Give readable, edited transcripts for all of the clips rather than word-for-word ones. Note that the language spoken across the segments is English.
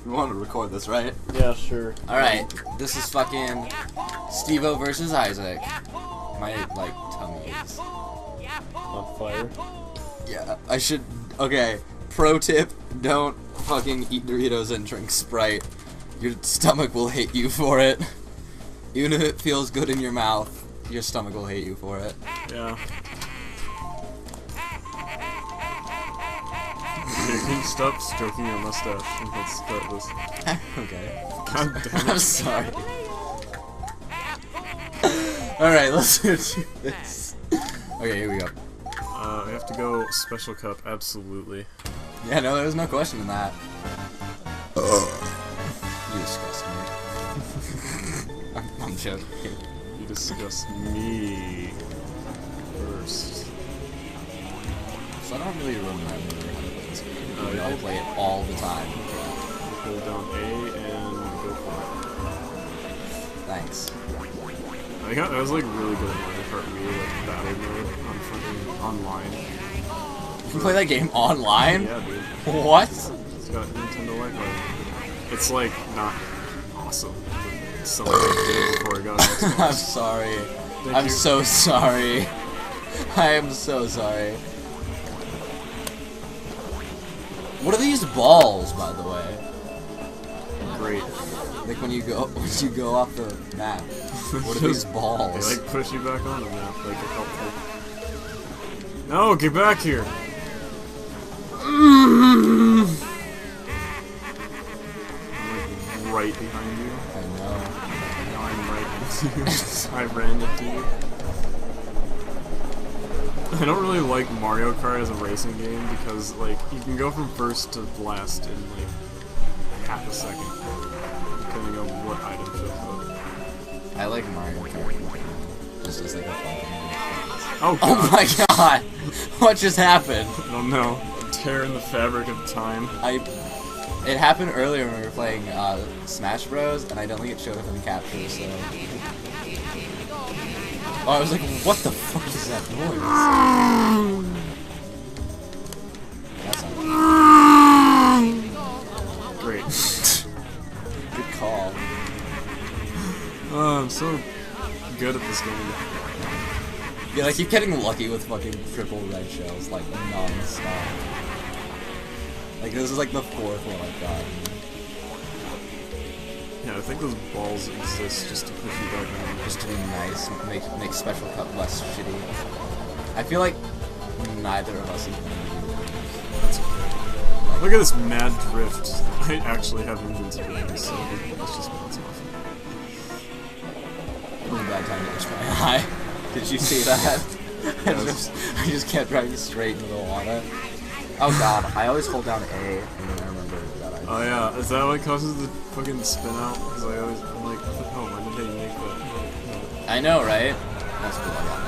We want to record this, right? Yeah, sure. Alright, this is fucking Steve-O versus Isaac. My, like, tummy is On fire. Yeah, I should... Okay, pro tip, don't fucking eat Doritos and drink Sprite. Your stomach will hate you for it. Even if it feels good in your mouth, your stomach will hate you for it. Yeah. Okay, can you stop stroking your mustache and let's start this? Okay. God damn it. I'm sorry. Alright, let's do this. Okay, here we go. We have to go special cup, absolutely. Yeah, no, there was no question in that. You disgust me. I'm joking. You disgust me first. So I don't really remember how to play this game. I play it all the time. Hold down A and go for Thanks. it. I was like really good at Mario Kart Wii, like battle mode on fucking online. You can play that game online? Yeah, dude. What? It's got Nintendo Lite. It's like not awesome. It's something I did before I got an Xbox. I'm sorry. Thank I'm you. so sorry. I am so sorry. What are these balls, by the way? Great. Like when you go off the map. What are these balls? They like push you back on the map, like they're helpful. No, get back here! I'm like right behind you. I know. Now I'm right into you. I ran into you. I don't really like Mario Kart as a racing game because, like, you can go from first to last in, like, half a second, depending on what item shows up. I like Mario Kart. Just as like a fun game. Oh god! Oh my god! What just happened? I don't know. A tear in the fabric of time. It happened earlier when we were playing Smash Bros, and I don't think it showed up in the capture, so... Oh, I was like, what the fuck is that noise? That's not Great. good call. Oh, I'm so good at this game. Yeah, I keep getting lucky with fucking triple red shells, like, non-stop. Like, this is like the fourth one I've gotten. Yeah, I think those balls exist just to push you back on. Just to be nice, make Special Cup less shitty. I feel like neither of us is gonna do That's okay. Look at this mad drift. I actually have invincibility, so let's just bounce off. it was a bad time to touch my eye. Did you see that? I just kept driving straight into the water. Oh god, I always hold down A, and then I remember that I... Oh yeah, is that what causes the fucking spin out? Because I'm like, what the hell, why did they make that? I know, right? That's cool, I got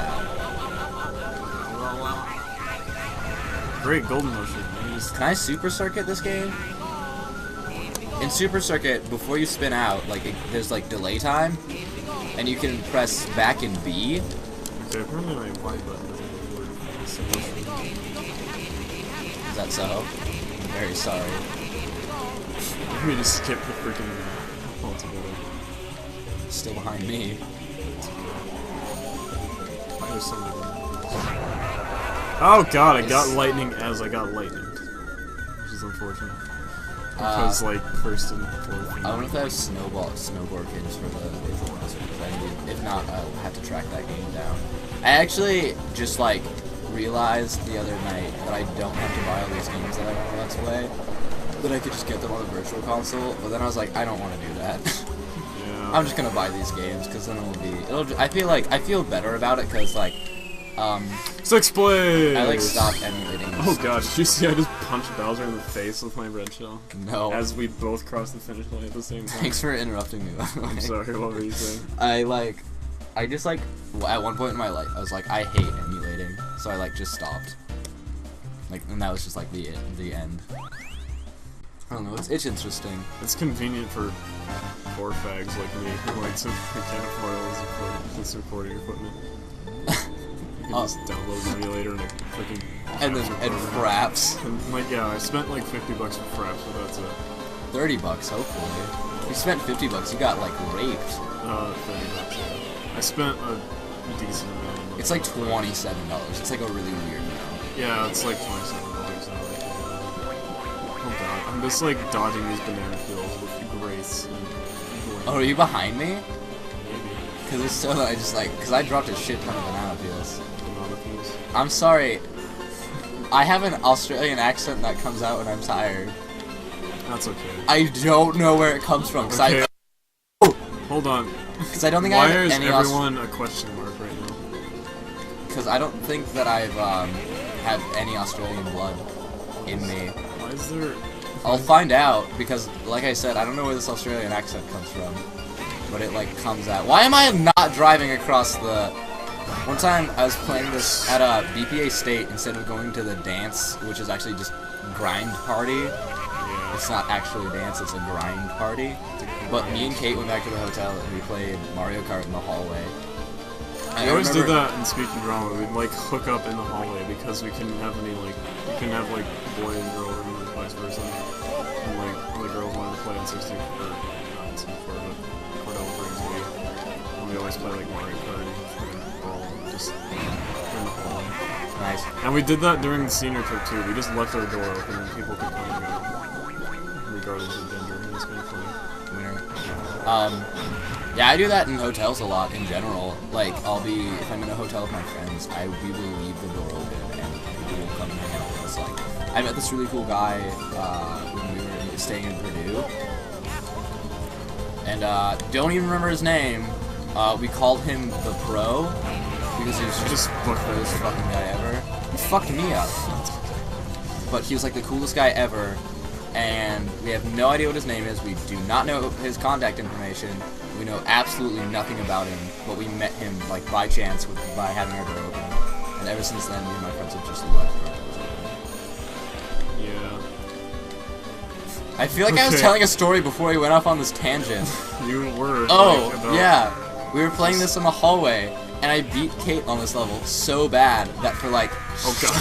Great, golden motion. that. Can I Super Circuit this game? In Super Circuit, before you spin out, like, there's like delay time, and you can press back and B. Okay, apparently my Y button doesn't work. Is that so? I'm very sorry. Let me just skip the freaking altogether. Still behind me. There's something. Oh god, I got lightning as I got lightning. Which is unfortunate. Because, like, first and fourth. I wonder if they have snowboard games for the Xbox. If not, I'll have to track that game down. I actually just, like, realized the other night that I don't have to buy all these games that I want to Let's Play. That I could just get them on the Virtual Console. But then I was like, I don't want to do that. Yeah. I'm just gonna buy these games because then I feel better about it because like, Six plays! I like stopped emulating. Oh god, did you see I just punched Bowser in the face with my red shell? No. As we both crossed the finish line at the same time. Thanks for interrupting me. By the way. I'm sorry, what were you saying? I just like, at one point in my life, I was like, I hate emulating, so I like just stopped. Like, and that was just like the end. I don't know. It's interesting. It's convenient for poor fags like me who like to can't afford all this recording equipment. You can just download an emulator and a freaking and Fraps. And like, yeah, I spent like $50 for Fraps, but that's it. $30, hopefully. You spent $50, you got, like, raped. $30, yeah. I spent a decent amount. It's like $27. It's like a really weird amount. Yeah, it's like $27 now. Oh god, I'm just like dodging these banana fields with grace. Oh, are you behind me? Maybe. Because it's so that I just like, because I dropped a shit ton of banana peels. Banana peels. I'm sorry. I have an Australian accent that comes out when I'm tired. That's okay. I don't know where it comes from. Cause Okay. I, Hold on. Because I don't think Why I have is any everyone a question mark right now? Because I don't think that I've have any Australian blood in me. Why is there... I'll find out, because like I said, I don't know where this Australian accent comes from. But it like comes out. Why am I not driving across the... One time I was playing this at a BPA State instead of going to the dance, which is actually just grind party. Yeah. It's not actually a dance, it's a grind party. But me and Kate went back to the hotel and we played Mario Kart in the hallway. We always did that in Speaking Drama. We'd like hook up in the hallway because we couldn't have any like boy and girl room and vice versa. And like the girls wanted to play in 64 not in 64 but Cordell brings me. And we always play like Mario Kart and fucking brawl just in the hallway. Nice. And we did that during the senior trip too. We just left our door open and people could come and go regardless of gender. It was kind of funny. Yeah, I do that in hotels a lot in general. Like, if I'm in a hotel with my friends, we will leave the door open and people will come and hang out with us. Like, I met this really cool guy when we were staying in Purdue. And, don't even remember his name. We called him the Pro because he was just the coolest fucking guy ever. He fucked me up. But he was like the coolest guy ever. And we have no idea what his name is. We do not know his contact information. We know absolutely nothing about him. But we met him like by chance by having our door open. And ever since then, me and my friends have just left our doors open. Yeah. I feel like I was telling a story before we went off on this tangent. You were. Oh, like, about yeah. We were playing this in the hallway, and I beat Kate on this level so bad that for like... Oh god.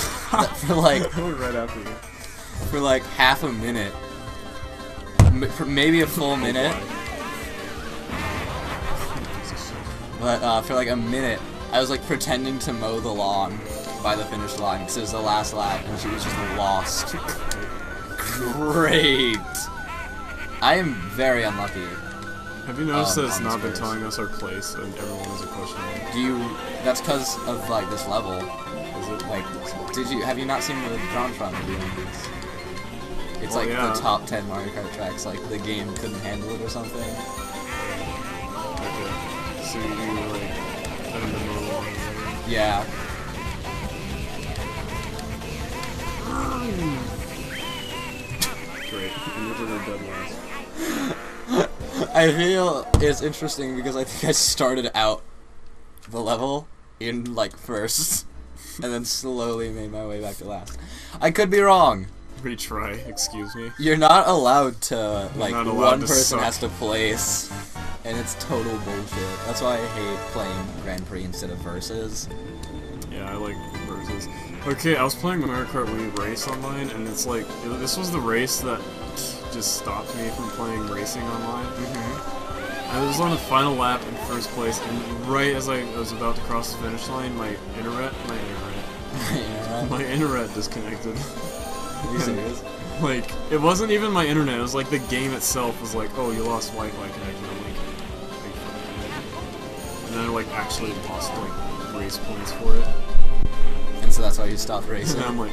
that for like... right after you. For like half a minute, for maybe a full minute, but for like a minute, I was like pretending to mow the lawn by the finish line because it was the last lap and she was just lost. Great. I am very unlucky. Have you noticed that it's not been telling us our place and everyone is a question mark? That's because of like this level. Is it? Like, have you not seen the JonTron video? It's well, like yeah. the top 10 Mario Kart tracks, like the game couldn't handle it or something. Okay. So you like, I don't know. Yeah. Great. And look at our dead last. I feel it's interesting because I think I started out the level in like first, and then slowly made my way back to last. I could be wrong. Retry, excuse me. You're not allowed to, like, not allowed one to person suck. has to place, and it's total bullshit. That's why I hate playing Grand Prix instead of Versus. Yeah, I like Versus. Okay, I was playing Mario Kart Wii Race online, and it's like, this was the race that just stopped me from playing racing online. I was on the final lap in first place, and right as I was about to cross the finish line, my internet disconnected. Are you serious? Like, it wasn't even my internet, it was like the game itself was like, oh, you lost Wi-Fi connection. I'm like, and then I like actually lost like race points for it. And so that's why you stopped racing? And I'm like,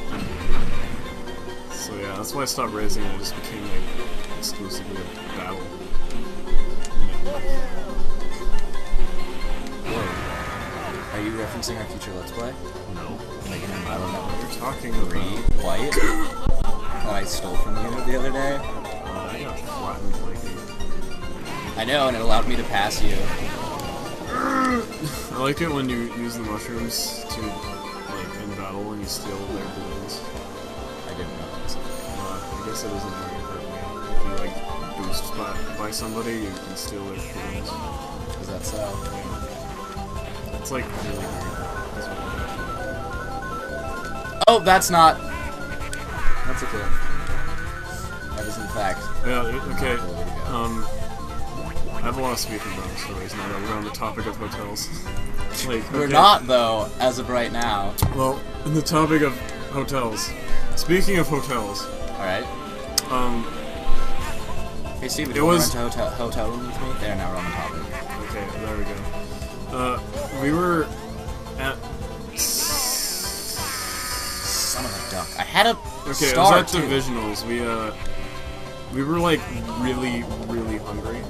so yeah, that's why I stopped racing and it just became like exclusively a battle. Whoa. Are you referencing our future Let's Play? No. Like an Battle Network? You're talking about White that I stole from you the other day? I got flattened like I know, and it allowed me to pass you. I like it when you use the mushrooms to, like, in battle and you steal their balloons. I didn't know this. I guess it isn't Mario Kart Wii. If you, like, boost by somebody, you can steal their balloons. Is that so? Yeah. It's, like, really weird. Oh, that's not... That's a clip. That is in fact Yeah, okay. not the way to go. I have a lot of speaking about stories now that we're on the topic of hotels. Like, We're okay. not, though, as of right now. Well, in the topic of hotels. Speaking of hotels, Alright. Hey, Steven, do it you want was- to rent a hotel room with me? There, now we're on the topic. okay, there we go. We were at. Son of a duck. I had a Okay, it star, was at too. divisionals. We were like really hungry,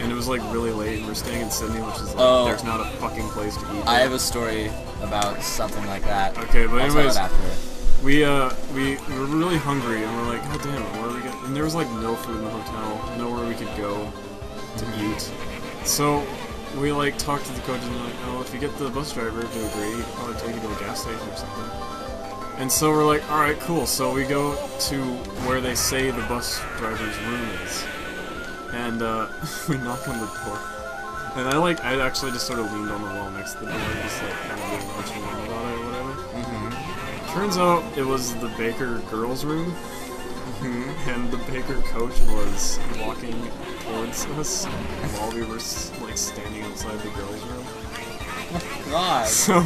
and it was like really late. And we're staying in Sydney, which is like there's not a fucking place to eat. I have a story about something like that. Okay, but I'll tell anyways, it after. we were really hungry, and we're like, God damn it, where are we going? And there was like no food in the hotel, nowhere we could go to eat. So we like talked to the coach, and they're like, oh, if you get the bus driver to agree, he'll probably take you to a gas station or something. And so we're like, alright, cool. So we go to where they say the bus driver's room is. And we knock on the door. And I actually just sort of leaned on the wall next to the door, just like kind of being nonchalant about it or whatever. Turns out it was the Baker girls' room. And the Baker coach was walking towards us while we were like standing outside the girls' room. God. So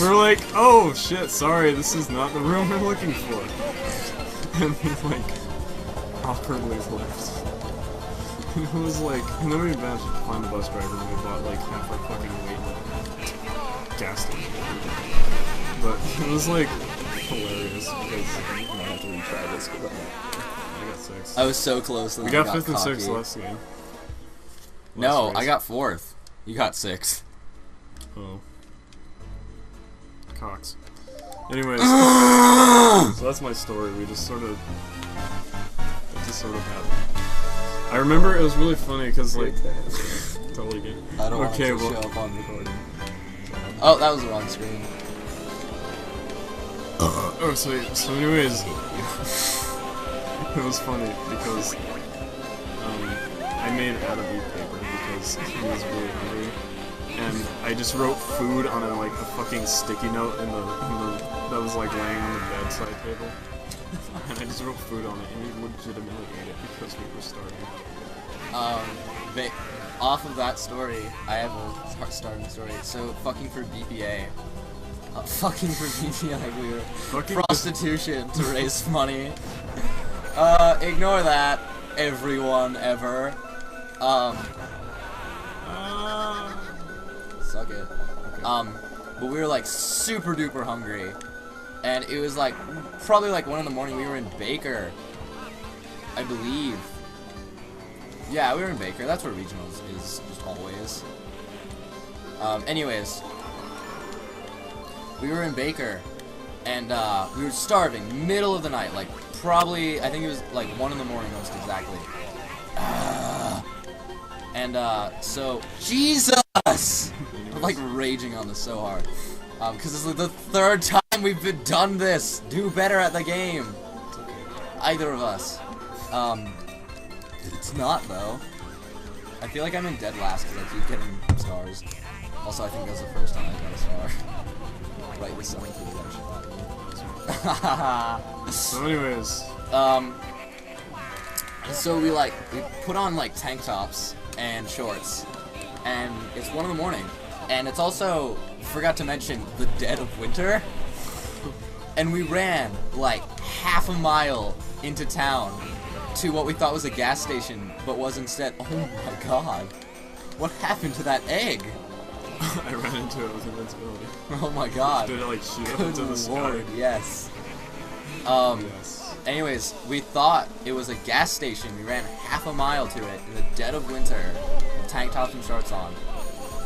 we're like, oh shit, sorry, this is not the room we're looking for. And we like awkwardly left. And it was like, and then we managed to find the bus driver and we bought like half our fucking weight in gas station. But it was like hilarious because I'm gonna have to retry this because I got 6. I was so close. And We then got I 5th and 6th cocky. last game. No, Last I race. got 4th. You got 6th. Oh. Cox. Anyways, so that's my story. That just sort of happened. I remember it was really funny because like, totally good. I don't Okay, want it to well- show up on recording. Oh, that was the wrong screen. Oh, so anyways, it was funny because I made Adam eat paper because he was really hungry, and I just wrote food on a fucking sticky note in the that was like laying on the bedside table, and I just wrote food on it, and he legitimately ate it because we were starving. But off of that story, I have a starting story. So, fucking for BPA. Fucking for BPA, like we were Fucking prostitution to raise money. Ignore that, everyone ever. Suck it. But we were like super duper hungry, and it was like probably like 1 in the morning. We were in Baker, I believe. Yeah, we were in Baker. That's where regionals is, just always. Anyways, we were in Baker, and we were starving, middle of the night, like probably, I think it was like 1 in the morning most exactly. And so, Jesus! I'm like raging on this so hard. Because this is the 3rd time we've done this! Do better at the game! Either of us. It's not though. I feel like I'm in dead last because I keep getting stars. Also, I think that was the first time I got a star. Right, this someone through that shit. So anyways, So we put on like tank tops and shorts, and it's 1 in the morning, and it's also, forgot to mention, the dead of winter, and we ran like half a mile into town to what we thought was a gas station, but was instead, oh my god, what happened to that egg? I ran into it with invincibility. Oh my god. Did it like shoot up Good into the lord, sky? yes. Yes. Anyways, we thought it was a gas station. We ran half a mile to it in the dead of winter, with tank tops and shorts on.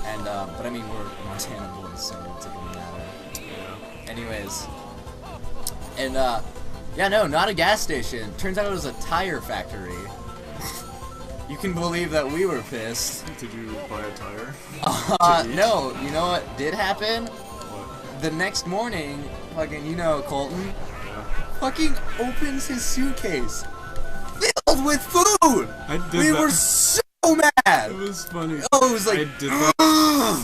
And, but I mean, we're Montana boys, so it doesn't matter. Yeah. Anyways. And, yeah, no, not a gas station. Turns out it was a tire factory. You can believe that we were pissed. Did you buy a tire? No, you know what did happen? What? The next morning, fucking, you know, Colton, Yeah. fucking opens his suitcase filled with food. I did We that. were so mad. It was funny. Oh, it was like, I did that.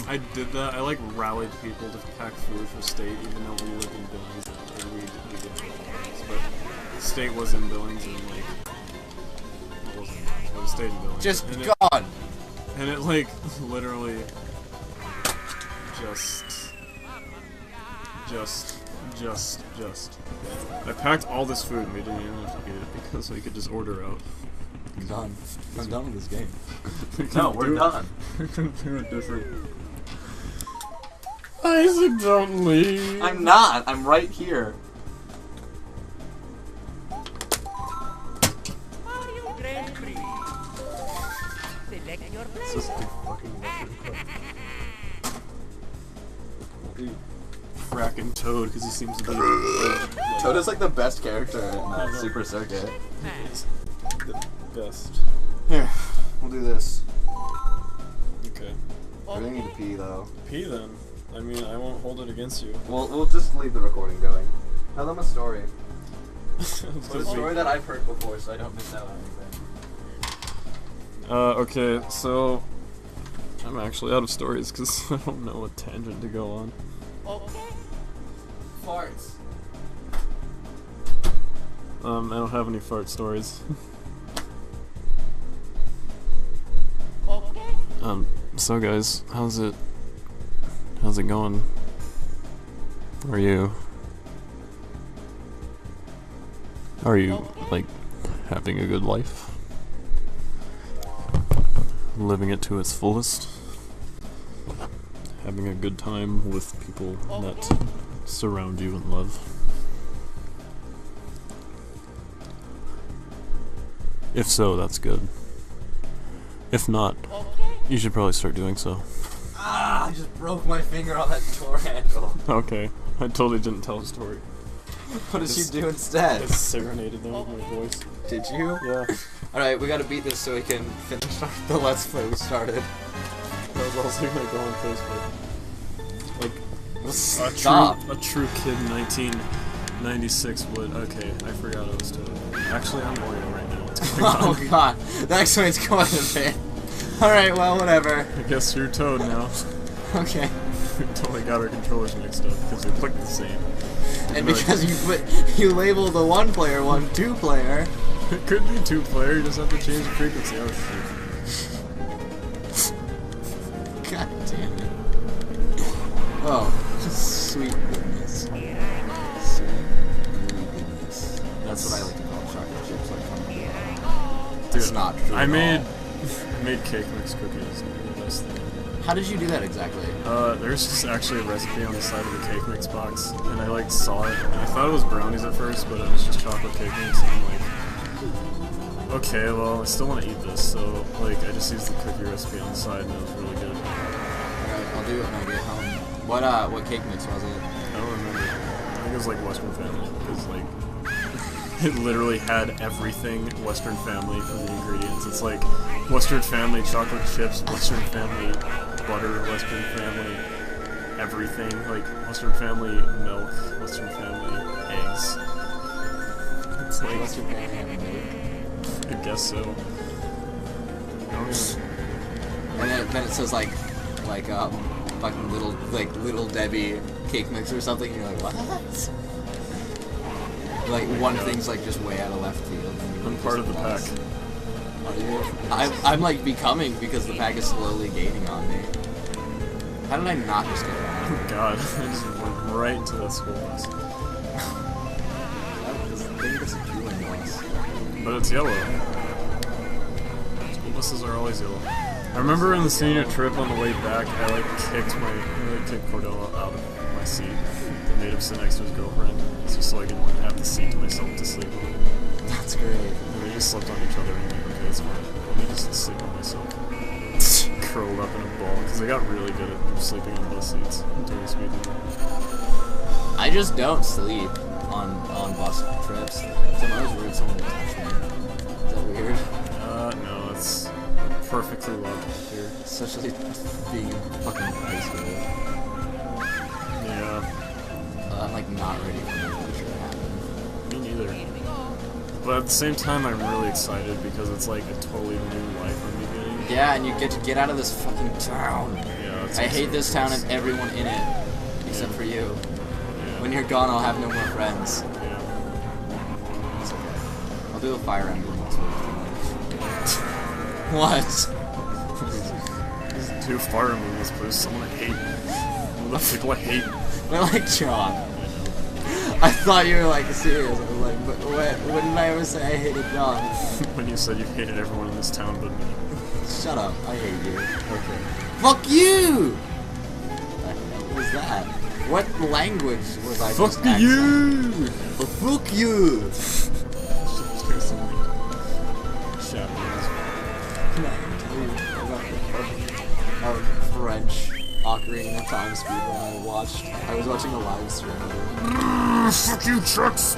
I did that. I like rallied people to pack food for state, even though we lived in Billings. Or we did Billings, but state was in Billings, and like stayed in buildings. Just and gone. And it like literally just. I packed all this food and we didn't even have to eat it because we could just order out. I'm done. I'm done with this game. No, we're done. We can do it different. Isaac, don't leave. I'm not. I'm right here. It's just a fucking Fracking Toad because he seems to be Toad is like the best character in Super Circuit. the best. Here, we'll do this. Okay. I really need to pee though. Pee then. I mean, I won't hold it against you. We'll just leave the recording going. Tell them a story. It's a story that I've heard before, so I don't miss out on anything. Okay, so I'm actually out of stories because I don't know what tangent to go on. Okay. Farts. I don't have any fart stories. Okay. So guys, how's it going? Are you like having a good life? Living it to its fullest? Having a good time with people that surround you and love? If so, that's good. If not, you should probably start doing so. Ah, I just broke my finger on that door handle. Okay, I totally didn't tell a story. What did you do instead? I serenaded them with my voice. Did you? Yeah. Alright, we gotta beat this so we can finish the Let's Play we started. That was also gonna go on Facebook. Like, Stop. a true kid in 1996 would. Okay, I forgot it was Toad. Actually, I'm Mario right now. What's going on? Oh god, that explains quite a bit. Alright, well, whatever. I guess you're Toad now. Okay. We totally got our controllers mixed up because they look the same. And because you label the one player one, two player. It could be two player, you just have to change the frequency. Oh shit. God damn it. Oh, sweet goodness. Sweet goodness. That's what I like to call chocolate chips, like from the Dude, it's not true I at made all. cake mix cookies. They're the best thing. How did you do that exactly? There's just actually a recipe on the side of the cake mix box, and I like saw it, and I thought it was brownies at first, but it was just chocolate cake mix, and I'm like, okay, well, I still want to eat this, so like I just used the cookie recipe on the side, and it was really good. Alright, I'll do it when I get home. What cake mix was it? I don't remember. I think it was like Western Family, because like it literally had everything Western Family for the ingredients. It's like Western Family chocolate chips, Western Family butter, Western Family everything, like Western Family milk, Western Family eggs. It's like Western Family have milk? I guess so. And then it says like fucking little Debbie cake mix or something, and you're like, what? Like one thing's like just way out of left field. I'm part of the pack. Are you? I'm like becoming because the pack is slowly gaining on me. How did I not just get that? Oh god, I just went right into that school bus. But it's yellow. School buses are always yellow. I remember in the senior trip on the way back, I kicked Cordell out of my seat and made him sit next to his girlfriend, just so I could have the seat to myself to sleep on. That's great. And we just slept on each other and I'm like, okay, that's fine. Let me just sleep on myself. Curled up in a ball, because I got really good at sleeping on bus seats during speed limit. I just don't sleep on bus trips. So I'm always worried someone will touch me. Is that weird? No, it's perfectly logical here. Especially being in fucking high school. Yeah. I'm like not ready for the future to happen. Me neither. But at the same time, I'm really excited because it's like a totally new life I'm beginning. Yeah, and you get to get out of this fucking town. Yeah, that's I hate this town and everyone in it, except for you. Yeah. When you're gone, I'll have no more friends. Yeah. It's okay. I'll do a Fire Emblem next week. What? There's two fire movements, but there's someone I hate. The people I hate. They're like John. I thought you were like serious. I was like, but when did I ever say I hated John? When you said you hated everyone in this town but me. Shut up. I hate you. Okay. Fuck you! What the hell was that? What language was I just Fuck you! Fuck you! There's some Japanese. Can I tell you about French Ocarina of Time speedrun I watched? I was watching a live stream of it. Fuck you, trucks!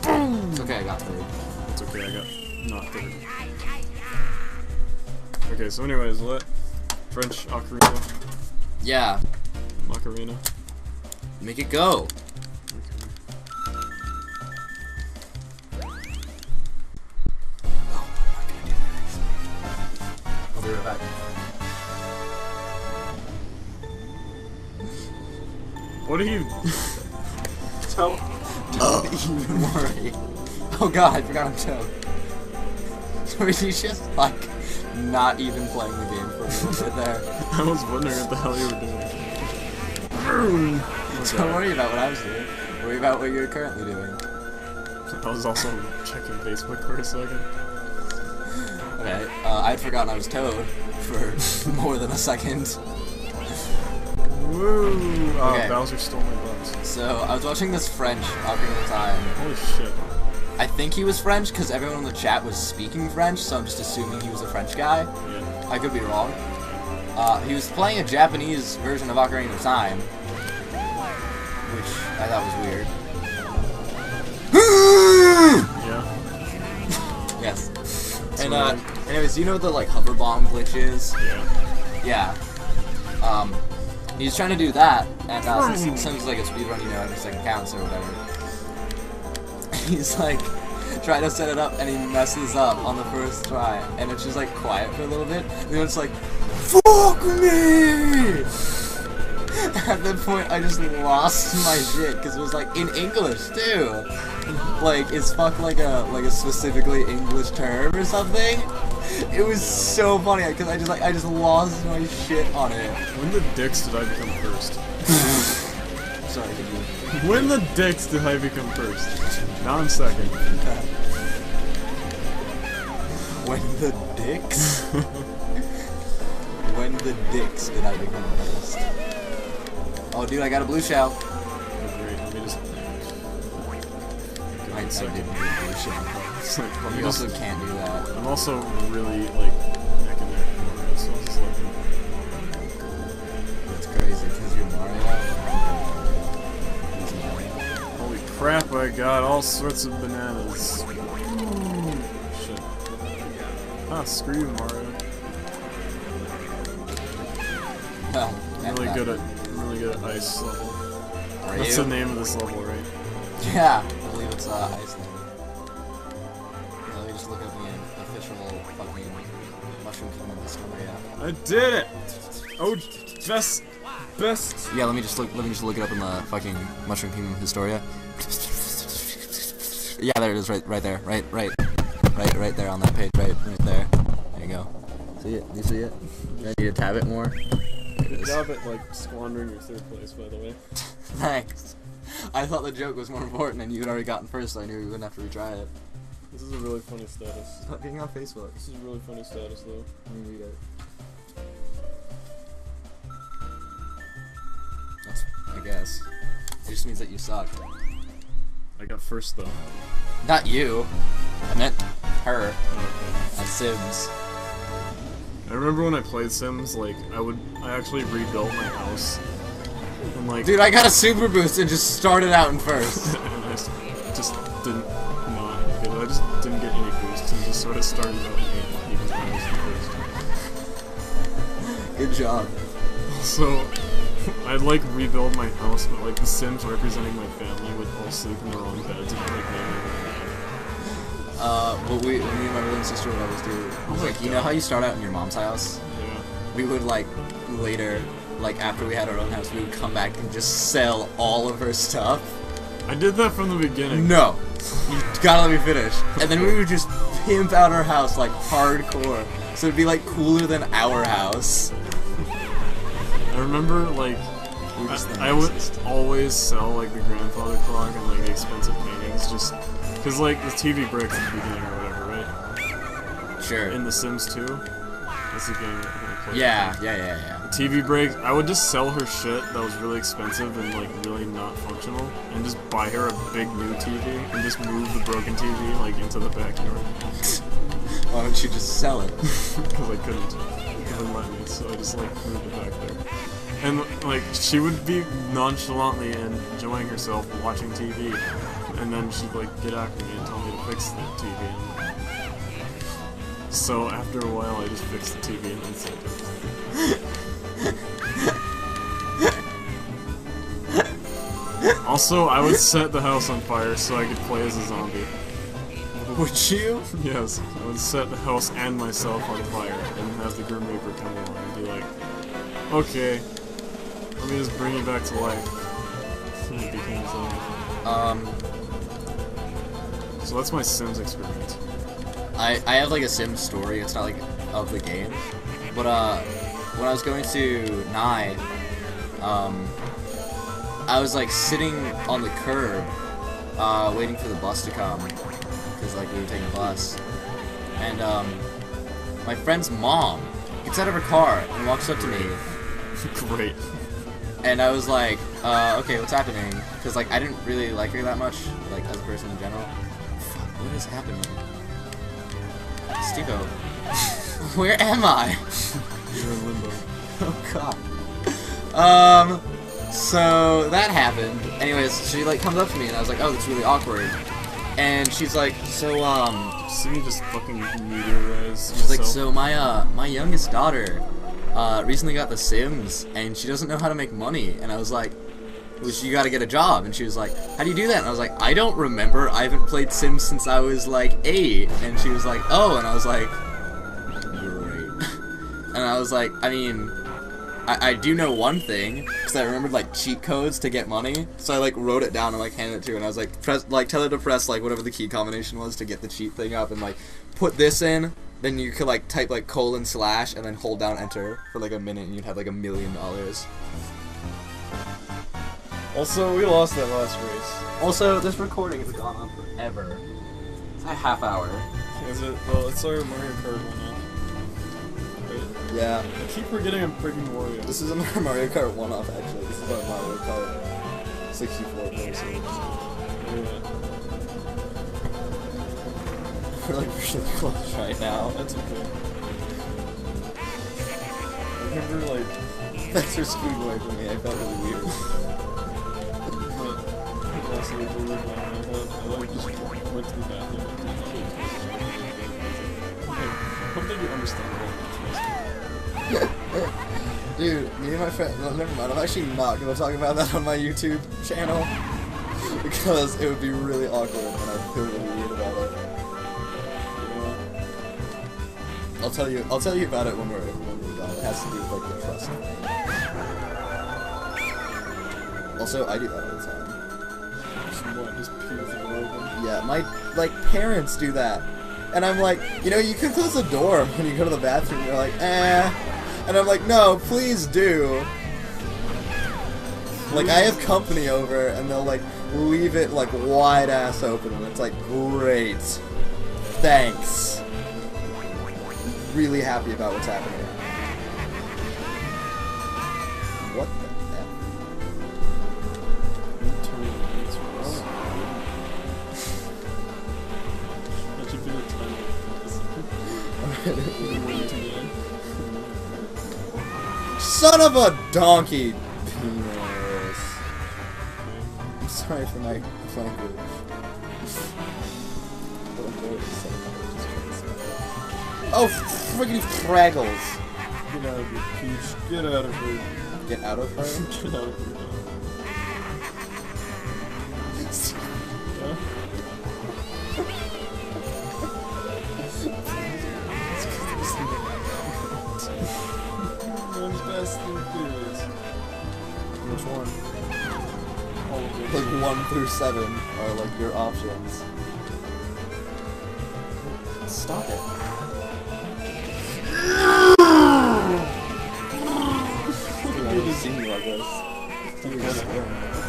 Boom! It's okay, I got third. It's okay, I got not third. Okay, so anyways, what? French Ocarina? Yeah, Ocarina? make it go. I'll be right back. What are you... Toe. Don't even worry. Oh god, I forgot I'm Toad. So is he just like not even playing the game for a little bit there? I was wondering what the hell you were doing. Don't worry about what I was doing. Worry about what you're currently doing. I was also checking Facebook for a second. Okay, I'd forgotten I was Toad for more than a second. Woo! Oh, Okay. Bowser stole my butt. So, I was watching this French Ocarina of Time. Holy shit. I think he was French because everyone in the chat was speaking French, so I'm just assuming he was a French guy. Yeah. I could be wrong. He was playing a Japanese version of Ocarina of Time, which I thought was weird. Yeah. Yes. So, And, anyways, you know the, like, hover bomb glitches? yeah. Yeah. He's trying to do that, and, since it's like a speedrun, you know, every second counts or whatever. He's, like, trying to set it up, and he messes up on the first try, and it's just, like, quiet for a little bit, and then it's like, FUCK ME! At that point, I just lost my shit, because it was, like, in English, too. Like, is fuck like a specifically English term or something? It was so funny because I just lost my shit on it. When the dicks did I become first? Sorry, could you? When the dicks did I become first? Now I'm second. When the dicks? When the dicks did I become first? Oh, dude, I got a blue shell. Oh, great. Let me just... I didn't need a blue shell. It's like, let me You just... also can't do that. I'm also really, like, neck and neck with Mario, so it's like... That's crazy because you're Mario. He's Mario. Holy crap, I got all sorts of bananas. Shit. Ah, screw you, Mario. Well, I'm really good at ice level. Are That's you? the name of this level, right? Yeah, I believe it's Iceland. Yeah, let me just look up the official fucking Mushroom Kingdom Historia. I did it! Oh, best. Yeah, let me just look it up in the fucking Mushroom Kingdom Historia. Yeah, there it is, right there, right there on that page, right there. There you go. See it? Do you see it? I need to tab it more. Good job at, like, squandering your third place, by the way. Thanks. I thought the joke was more important and you'd already gotten first, so I knew you wouldn't have to retry it. This is a really funny status. Stop being on Facebook. This is a really funny status, though. Let me read it. That's, I guess. It just means that you suck. I got first, though. Not you. I meant her. Okay. At Sims. I remember when I played Sims, like, I actually rebuilt my house. And, like... Dude, I got a super boost and just started out in first. and I just didn't not, because I just didn't get any boosts and just sort of started out in 8 because I was first. Good job. So, I'd like rebuild my house, but like the Sims representing my family would all sleep in the wrong beds and like make me What me and my brother and sister would always do was like, you know how you start out in your mom's house? yeah. We would like, later, like after we had our own house, we would come back and just sell all of her stuff. I did that from the beginning. No. You gotta let me finish. And then we would just pimp out our house like hardcore. So it'd be like cooler than our house. I remember like I would always sell like the grandfather clock and like expensive paintings just because like the TV breaks at the beginning or whatever, right? Sure. In The Sims 2, that's the game that I played. Yeah. TV break, I would just sell her shit that was really expensive and like really not functional, and just buy her a big new TV and just move the broken TV like into the backyard. Why don't you just sell it? Because I couldn't. It wouldn't let me, so I just like moved it back there. And like she would be nonchalantly enjoying herself watching TV, and then she'd like get after me and tell me to fix the TV. So after a while, I just fixed the TV and then sold it. Also, I would set the house on fire so I could play as a zombie. Would you? Yes, I would set the house and myself on fire and have the Grim Reaper come along and be like, okay, let me just bring you back to life. And it became a zombie. So that's my Sims experience. I have like a Sims story, it's not like of the game. But when I was going to Nye, I was like sitting on the curb, waiting for the bus to come, because like we were taking a bus, and my friend's mom gets out of her car and walks up to me. Great. And I was like, okay, what's happening? Because like I didn't really like her that much, like as a person in general. Fuck, what is happening? Steve-O, where am I? You're in limbo. Oh god. So that happened. Anyways, she like comes up to me and I was like, oh, that's really awkward. And she's like, so See me just fucking meteorize. she's like, so my youngest daughter recently got The Sims and she doesn't know how to make money. And I was like, well, you gotta get a job. And she was like, how do you do that? And I was like, I don't remember. I haven't played Sims since I was like 8. And she was like, oh. And I was like, great. And I was like, I mean, I do know one thing, because I remembered like cheat codes to get money, so I like wrote it down and like handed it to her, and I was like, tell her to press like whatever the key combination was to get the cheat thing up, and like put this in, then you could like type like :/ and then hold down enter for like a minute, and you'd have like $1 million. Also, we lost that last race. Also, this recording has gone on forever. It's a half hour. Is it? Well, it's our Mario Kart one now. Yeah. I keep forgetting I'm freaking Wario. This isn't our Mario Kart one-off, actually. This is our Mario Kart 64 person. Yeah. We're like really close right now. That's okay. I remember like Thanks for scooting away from me. I felt really weird. last week we were going, I like just went to the bathroom and I hope that you understand that. Dude, me and my friend, no, never mind, I'm actually not going to talk about that on my YouTube channel, because it would be really awkward and I'd feel really weird about it. Yeah. I'll tell you about it when we're done. It has to do with like the trust thing. Also, I do that all the time. What, just pee with the door open? Yeah, my, like, parents do that. And I'm like, you know, you could close the door when you go to the bathroom. You're like, eh. And I'm like, no, please do. Like, I have company over, and they'll, like, leave it, like, wide-ass open, and it's like, great. Thanks. Really happy about what's happening. What the heck? That should be the title. Son of a donkey! Penis. I'm sorry for my language. Oh, friggin' fraggles! Get out of here, Peach. Get out of here. Get out of her? Get out of here. Yeah? Fast and Furious. Which one? All of them. Like 1 through 7 are like your options. Stop it. You've never seen me like this.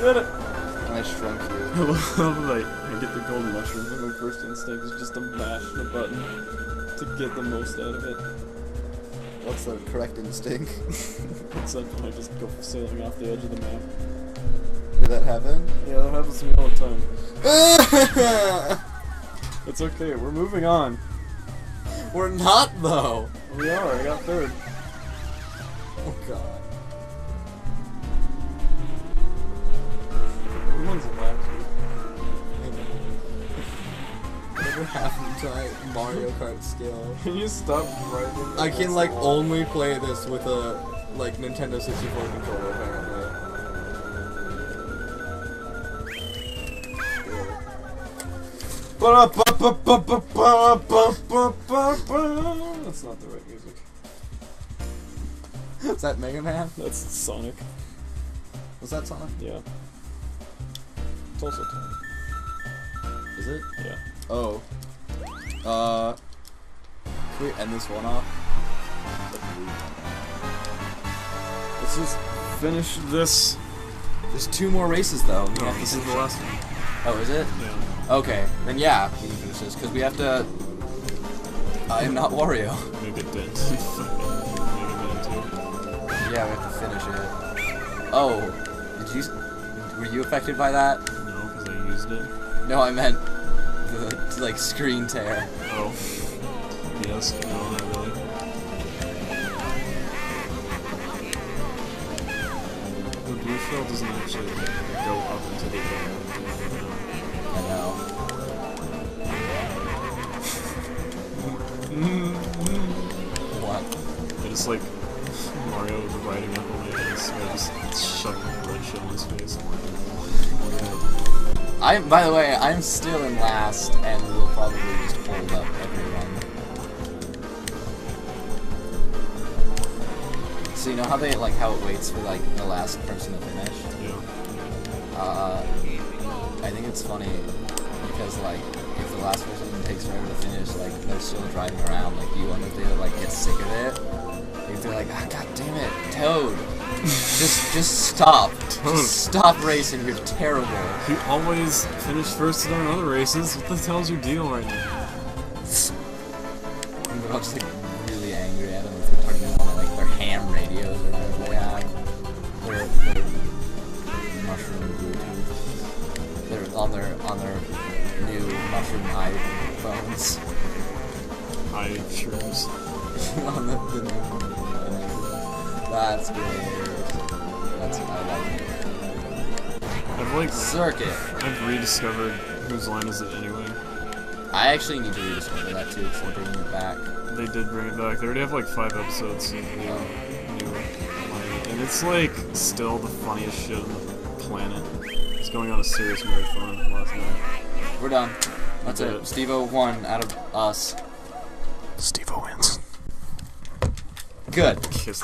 Get it! And I shrunk you. I love that I get the golden mushroom, and my first instinct is just to mash the button to get the most out of it. What's the correct instinct? Except when I just go sailing off the edge of the map. Did that happen? Yeah, that happens to me all the time. It's okay, we're moving on. We're not though. We are, I got third. Oh god. Everyone's last. Whatever happened to my Mario Kart skill? Can you stop writing? I can like only play this with a like Nintendo 64 controller apparently. That's not the right music. Is that Mega Man? That's Sonic. Was that Sonic? Yeah. It's also Tony. Is it? Yeah. Oh. Can we end this one off? Let's just finish this. There's 2 more races though. No, this is the last one. Oh, is it? Yeah. Okay, then yeah, we can finish this, because we have to... I am not Wario. Maybe it did. Yeah, we have to finish it. Oh, did you... Were you affected by that? No, because I used it. No, I meant the, like, screen tear. Oh. Yes, no, not really. The blue shell doesn't actually go up into the air. I know. What? I just like Mario riding up on my face, so I just shoved a red shell in his face. By the way, I'm still in last, and we'll probably just hold up everyone. So you know how they, like, how it waits for, like, the last person to finish? Yeah. I think it's funny, because, like, if the last person takes forever to finish, like, they're still driving around, like, you wonder if they, like, get sick of it. If they're like, ah, god damn it, Toad! just stop. Just stop racing, you're terrible. You always finish first in other races. What the hell's your deal right now? And they're all just, like, really angry at them if they're talking about, like, their ham radios or whatever they have. Their mushroom Bluetooth. They're on their new mushroom iPhones. iShrooms. On the new one. That's great. That's what I like. I've like Circuit. I've rediscovered whose line is it anyway. I actually need to rediscover that too, because they're bringing it back. They did bring it back. They already have like 5 episodes of the new line, and it's like still the funniest shit on the planet. It's going on a serious marathon last night. We're done. That's it. Steve-O won out of us. Steve-O wins. Good. Kiss